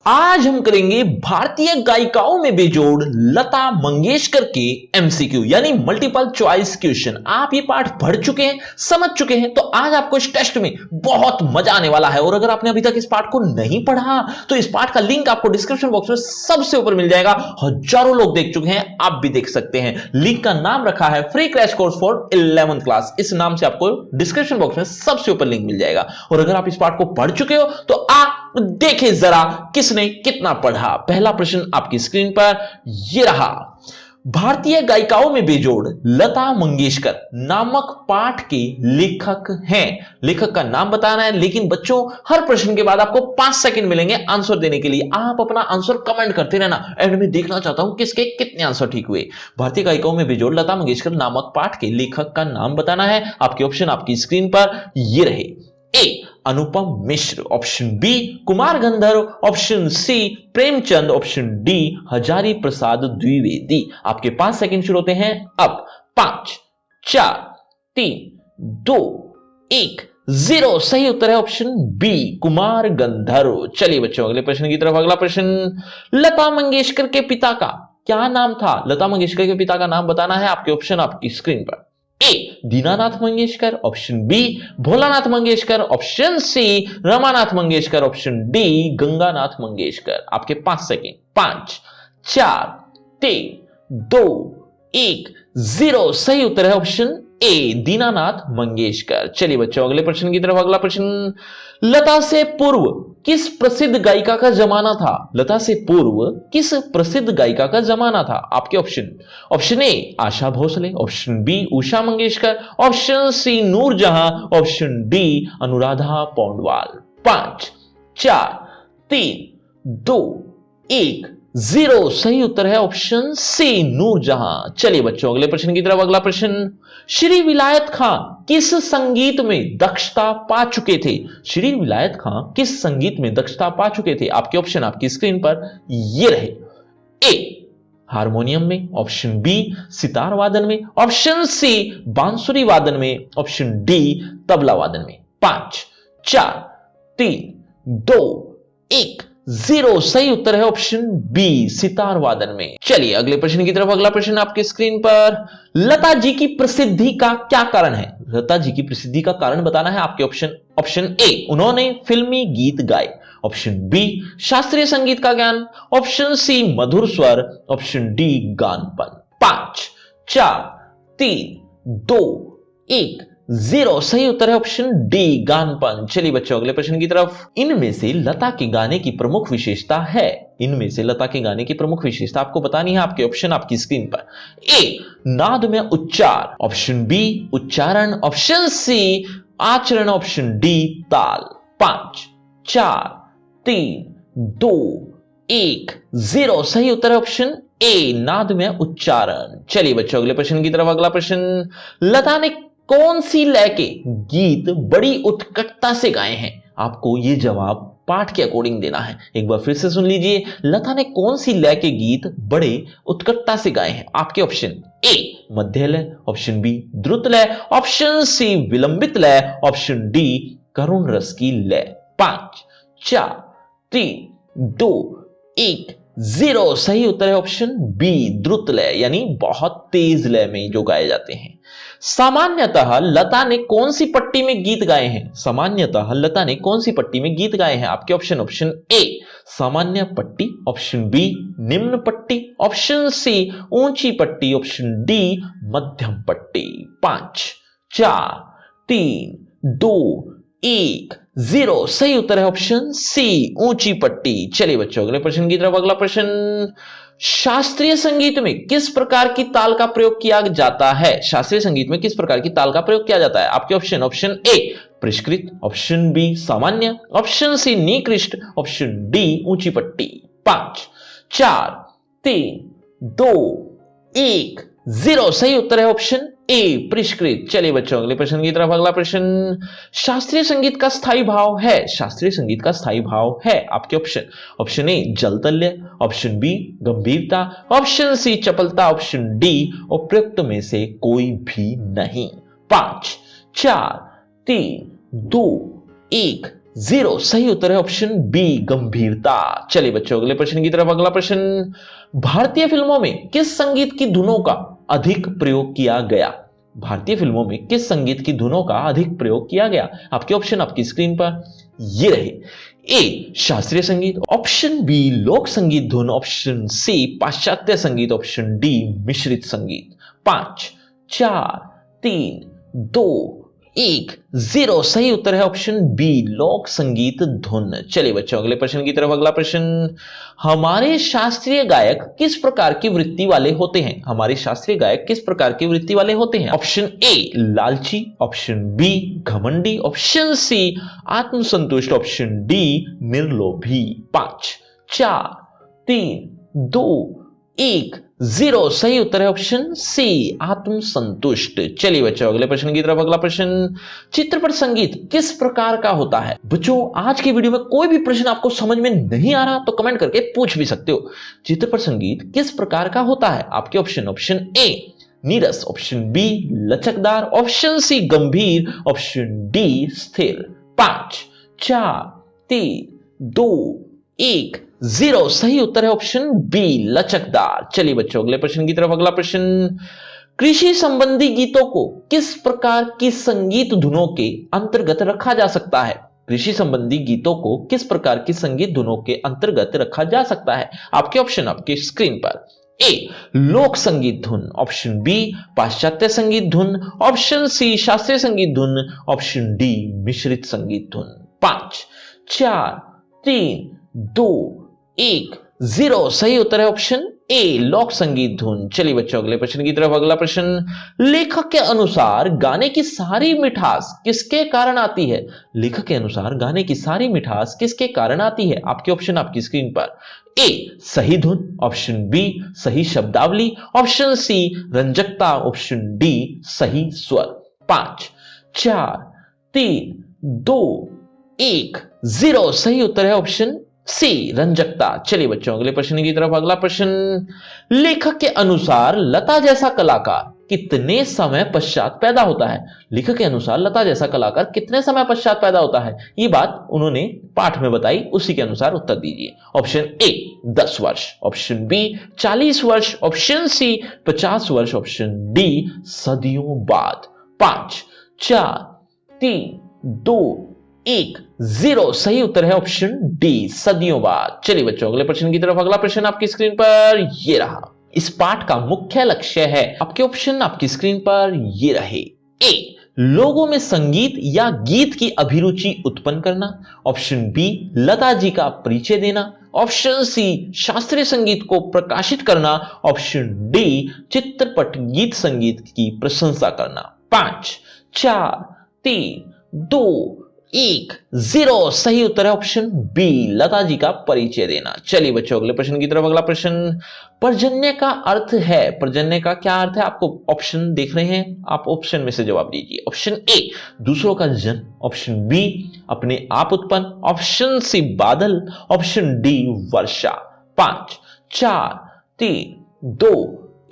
आज हम करेंगे भारतीय गायिकाओं में बेजोड़ लता मंगेशकर के एमसीक्यू यानी मल्टीपल चॉइस क्वेश्चन। आप ये पाठ पढ़ चुके हैं, समझ चुके हैं, तो आज आपको इस टेस्ट में बहुत मजा आने वाला है। और अगर आपने अभी तक इस पाठ को नहीं पढ़ा तो इस पाठ का लिंक आपको डिस्क्रिप्शन बॉक्स में सबसे ऊपर मिल जाएगा। हजारों लोग देख चुके हैं, आप भी देख सकते हैं। लिंक का नाम रखा है free crash course for 11th class. इस नाम से आपको डिस्क्रिप्शन बॉक्स में सबसे ऊपर लिंक मिल जाएगा। और अगर आप इस पाठ को पढ़ चुके हो तो आप देखें जरा किसने कितना पढ़ा। पहला प्रश्न आपकी स्क्रीन पर यह रहा। भारतीय गायिकाओं में बेजोड़ लता मंगेशकर नामक पाठ के लेखक हैं। लेखक का नाम बताना है, लेकिन बच्चों हर प्रश्न के बाद आपको 5 सेकंड मिलेंगे आंसर देने के लिए। आप अपना आंसर कमेंट करते रहना, एंड में देखना चाहता हूं किसके कितने आंसर ठीक हुए। भारतीय गायिकाओं में बेजोड़ लता मंगेशकर नामक पाठ के लेखक का नाम बताना है। आपके ऑप्शन आपकी स्क्रीन पर ये रहे। A Anupam Mishra, option B Kumar Gandharva, option C Premchand, option D Hazari Prasad Dwivedi. आपके 5 सेकंड शुरू होते हैं अब। 5 4 3 2 1 0। सही उत्तर है ऑप्शन बी कुमार गंधर्व। चलिए बच्चों अगले प्रश्न की तरफ। अगला प्रश्न, लता मंगेशकर के पिता का क्या नाम था? लता मंगेशकर के पिता का नाम बताना है। आपके ऑप्शन आपकी स्क्रीन पर। A Dinanath Mangeshkar, option B Bholanath Mangeshkar, option C Ramanath Mangeshkar, option D Ganganath Mangeshkar. आपके 5 सेकेंड। 5 4 3 2 1 0। सही उत्तर है ऑप्शन ए दीनानाथ मंगेशकर। चलिए बच्चों अगले प्रश्न की तरफ। अगला प्रश्न, लता से पूर्व किस प्रसिद्ध गायिका का जमाना था? लता से पूर्व किस प्रसिद्ध गायिका का जमाना था? आपके option. Option A Asha Bhosle, option B Usha Mangeshkar, option C Noor Jehan, option D Anuradha Paudwal. 5 4 3 2 1 0। सही उत्तर है ऑप्शन सी नूरजहां। चलिए बच्चों अगले प्रश्न की तरफ। अगला प्रश्न, श्री विलायत खां किस संगीत में दक्षता पा चुके थे? श्री विलायत खां किस संगीत में दक्षता पा चुके थे? आपके ऑप्शन आपकी स्क्रीन पर ये रहे। ए हारमोनियम में, ऑप्शन बी सितार वादन में, ऑप्शन सी बांसुरी वादन में, ऑप्शन डी तबला वादन में। 5 4 3 2 1 0। सही उत्तर है ऑप्शन बी सितार वादन में। चलिए अगले प्रश्न की तरफ। अगला प्रश्न आपके स्क्रीन पर, लता जी की प्रसिद्धि का क्या कारण है? लता जी की प्रसिद्धि का कारण बताना है। आपके ऑप्शन। ऑप्शन ए उन्होंने फिल्मी गीत गाए, ऑप्शन बी शास्त्रीय संगीत का ज्ञान, ऑप्शन सी मधुर स्वर, ऑप्शन डी गानपन। 5 4 3 2 1 0। सही उत्तर है ऑप्शन डी गानपन। चलिए बच्चों अगले प्रश्न की तरफ। इनमें से लता के गाने की प्रमुख विशेषता है। इनमें से लता के गाने की प्रमुख विशेषता आपको बतानी है। आपके ऑप्शन आपकी स्क्रीन पर। ए नाद में उच्चार, ऑप्शन बी उच्चारण, ऑप्शन सी आचरण, ऑप्शन डी ताल। 5 4 3 2 1 0। सही उत्तर है ऑप्शन ए नाद में उच्चारण। चलिए बच्चों अगले प्रश्न की तरफ। अगला प्रश्न, लता ने कौन सी लय के गीत बड़ी उत्कटता से गाए हैं? आपको यह जवाब पाठ के अकॉर्डिंग देना है। एक बार फिर से सुन लीजिए, लता ने कौन सी लय के गीत बड़े उत्कटता से गाए हैं? आपके ऑप्शन। ए मध्य लय, ऑप्शन बी द्रुत लय, ऑप्शन सी विलंबित लय, ऑप्शन डी करुण रस की लय। 5 4 3 2 1 0। सही उत्तर है ऑप्शन बी द्रुत लय यानी बहुत तेज लय में जो गाए जाते हैं। सामान्यतः लता ने कौन सी पट्टी में गीत गाए हैं? सामान्यतः लता ने कौन सी पट्टी में गीत गाए हैं? आपके ऑप्शन। ऑप्शन ए सामान्य पट्टी, ऑप्शन बी निम्न पट्टी, ऑप्शन सी ऊंची पट्टी, ऑप्शन डी मध्यम पट्टी। 5 4 3 2 1 0। सही उत्तर है ऑप्शन सी ऊंची पट्टी। चलिए बच्चों अगले प्रश्न की तरफ। अगला प्रश्न, शास्त्रीय संगीत में किस प्रकार की ताल का प्रयोग किया जाता है? शास्त्रीय संगीत में किस प्रकार की ताल का प्रयोग किया जाता है? आपके ऑप्शन। ऑप्शन ए परिष्कृत, ऑप्शन बी सामान्य, ऑप्शन सी निकृष्ट, ऑप्शन डी ऊंची पट्टी। 5 4 3 2 1 0। सही उत्तर है ऑप्शन ए परिष्कृत। चलिए बच्चों अगले प्रश्न की तरफ। अगला प्रश्न, शास्त्रीय संगीत का स्थायी भाव है। शास्त्रीय संगीत का स्थायी भाव है। आपके ऑप्शन। ऑप्शन ए जलतल्य, ऑप्शन बी गंभीरता, ऑप्शन सी चपलता, ऑप्शन डी उपयुक्त में से कोई भी नहीं। 5 4 3 2 1 जीरो सही उत्तर है ऑप्शन बी गंभीरता। चलिए बच्चों अगले प्रश्न की तरफ। अगला प्रश्न, भारतीय फिल्मों में किस संगीत की धुनों का अधिक प्रयोग किया गया? भारतीय फिल्मों में किस संगीत की धुनों का अधिक प्रयोग किया गया? आपके ऑप्शन आपकी स्क्रीन पर ये रहे। ए शास्त्रीय संगीत, ऑप्शन बी लोक संगीत धुन, ऑप्शन सी पाश्चात्य संगीत, ऑप्शन डी मिश्रित संगीत। 5 4 3 2 1 0 सही उत्तर है ऑप्शन बी लोक संगीत धुन। चलिए बच्चों अगले प्रश्न की तरफ। अगला प्रश्न, हमारे शास्त्रीय गायक किस प्रकार की वृत्ति वाले होते हैं? हमारे शास्त्रीय गायक किस प्रकार की वृत्ति वाले होते हैं? ऑप्शन ए लालची, ऑप्शन बी घमंडी, ऑप्शन सी आत्मसंतुष्ट, ऑप्शन डी निर्लोभी। 5 4 3 2 1 0 सही उत्तर है ऑप्शन सी आत्मसंतुष्ट। चलिए बच्चों अगले प्रश्न की तरफ। अगला प्रश्न, चित्रपट संगीत किस प्रकार का होता है? बच्चों आज की वीडियो में कोई भी प्रश्न आपको समझ में नहीं आ रहा तो कमेंट करके पूछ भी सकते हो। चित्रपट संगीत किस प्रकार का होता है? आपके ऑप्शन, ऑप्शन ए नीरस, ऑप्शन बी लचकदार, ऑप्शन सी गंभीर, ऑप्शन डी स्थिर। 5 4 3 2 1 0 सही उत्तर है ऑप्शन बी लचकदार। चलिए बच्चों अगले प्रश्न की तरफ। अगला प्रश्न, कृषि संबंधी गीतों को किस प्रकार की संगीत धुनों के अंतर्गत रखा जा सकता है? कृषि संबंधी गीतों को किस प्रकार की संगीत धुनों के अंतर्गत रखा जा सकता है? आपके ऑप्शन आपकी स्क्रीन पर। ए लोक संगीत धुन, ऑप्शन बी पाश्चात्य संगीत धुन, ऑप्शन सी शास्त्रीय संगीत धुन, ऑप्शन डी मिश्रित संगीत धुन। 5 4 3 2 1 0 सही उत्तर है ऑप्शन ए लोक संगीत धुन। चलिए बच्चों अगले प्रश्न की तरफ। अगला प्रश्न, लेखक के अनुसार गाने की सारी मिठास किसके कारण आती है? लेखक के अनुसार गाने की सारी मिठास किसके कारण आती है? आपके ऑप्शन आपकी स्क्रीन पर। ए सही धुन, ऑप्शन बी सही शब्दावली, ऑप्शन सी रंजकता, ऑप्शन डी सही स्वर। 5 4 3 2 1 0 सही उत्तर है ऑप्शन सी रंजकता। चलिए बच्चों अगले प्रश्न की तरफ। अगला प्रश्न, लेखक के अनुसार लता जैसा कलाकार कितने समय पश्चात पैदा होता है? लेखक के अनुसार लता जैसा कलाकार कितने समय पश्चात पैदा होता है? ये बात उन्होंने पाठ में बताई, उसी के अनुसार उत्तर दीजिए। ऑप्शन ए 10 वर्ष, ऑप्शन बी 40 वर्ष, ऑप्शन सी 50 वर्ष, ऑप्शन डी सदियों बाद। 5 4 3 2 1 0 सही उत्तर है ऑप्शन डी सदियों बाद। चलिए बच्चों अगले प्रश्न की तरफ। अगला प्रश्न आपकी स्क्रीन पर ये रहा। इस पाठ का मुख्य लक्ष्य है, आपके ऑप्शन आपकी स्क्रीन पर ये रहे। ए लोगों में संगीत या गीत की अभिरुचि उत्पन्न करना, ऑप्शन बी लता जी का परिचय देना, ऑप्शन सी शास्त्रीय संगीत को प्रकाशित करना, ऑप्शन डी चित्रपट गीत संगीत की प्रशंसा करना। 5 4 3 2 1 0 सही उत्तर है ऑप्शन बी लता जी का परिचय देना। चलिए बच्चों अगले प्रश्न की तरफ। अगला प्रश्न, पर्जन्य का अर्थ है, पर्जन्य का क्या अर्थ है? आपको ऑप्शन देख रहे हैं, आप ऑप्शन में से जवाब दीजिए। ऑप्शन ए दूसरों का जन्म, ऑप्शन बी अपने आप उत्पन्न, ऑप्शन सी बादल, ऑप्शन डी वर्षा। 5 4 3 2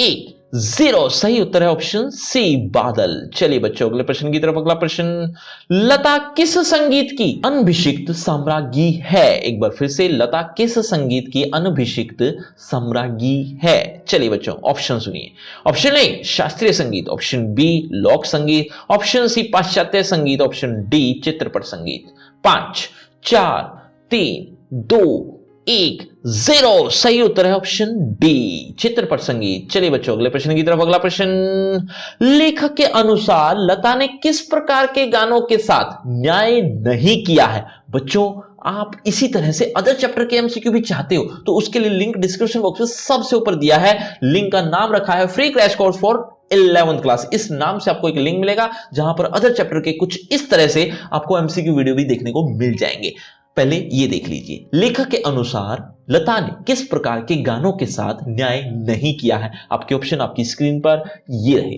1 0 सही उत्तर है ऑप्शन सी बादल। चलिए बच्चों अगले प्रश्न की तरफ। अगला प्रश्न, लता किस संगीत की अनभिषिक्त सम्राज्ञी है? एक बार फिर से, लता किस संगीत की अनभिषिक्त सम्राज्ञी है? चलिए बच्चों ऑप्शन सुनिए। ऑप्शन ए शास्त्रीय संगीत, ऑप्शन बी लोक संगीत, ऑप्शन सी पाश्चात्य संगीत, ऑप्शन डी चित्रपट संगीत। 5 4 3 2 1 0 सही उत्तर है ऑप्शन डी चित्रपट संगीत। चलिए बच्चों अगले प्रश्न की तरफ। अगला प्रश्न, लेखक के अनुसार लता ने किस प्रकार के गानों के साथ न्याय नहीं किया है? बच्चों आप इसी तरह से अदर चैप्टर के एमसीक्यू भी चाहते हो तो उसके लिए लिंक डिस्क्रिप्शन बॉक्स में सबसे ऊपर दिया है। लिंक का नाम रखा है free crash course for 11th class. इस नाम से आपको एक लिंक मिलेगा जहां पर अदर चैप्टर के कुछ इस तरह से आपको एमसीक्यू वीडियो भी देखने को मिल जाएंगे। पहले ये देख लीजिए, लेखक के अनुसार लता ने किस प्रकार के गानों के साथ न्याय नहीं किया है? आपके ऑप्शन आपकी स्क्रीन पर ये रहे।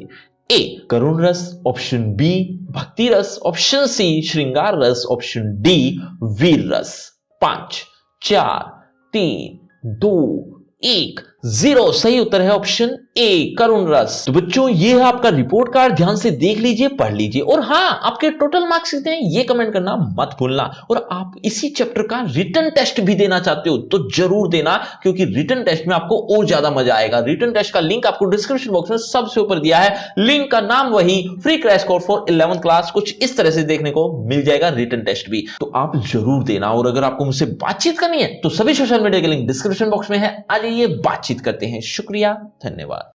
ए करुण रस, ऑप्शन बी भक्ति रस, ऑप्शन सी श्रृंगार रस, ऑप्शन डी वीर रस। 5 4 3 2 1 0। सही उत्तर है ऑप्शन ए, करुण रस। तो बच्चों ये है आपका रिपोर्ट कार्ड, ध्यान से देख लीजिए, पढ़ लीजिए। और हाँ, आपके टोटल मार्क्स कितने हैं ये कमेंट करना मत भूलना। और आप इसी चैप्टर का रिटन टेस्ट भी देना चाहते हो तो जरूर देना, क्योंकि रिटन टेस्ट में आपको और ज्यादा मजा आएगा। रिटन टेस्ट का लिंक आपको डिस्क्रिप्शन बॉक्स में सबसे ऊपर दिया है। लिंक का नाम वही, free crash course for 11th class, कुछ इस तरह से देखने को मिल जाएगा रिटन टेस्ट भी। तो आप जरूर देना। और अगर आपको मुझसे बातचीत करनी है तो सभी सोशल मीडिया के लिंक डिस्क्रिप्शन बॉक्स में है, आ जाइए बातचीत करते हैं। शुक्रिया, धन्यवाद।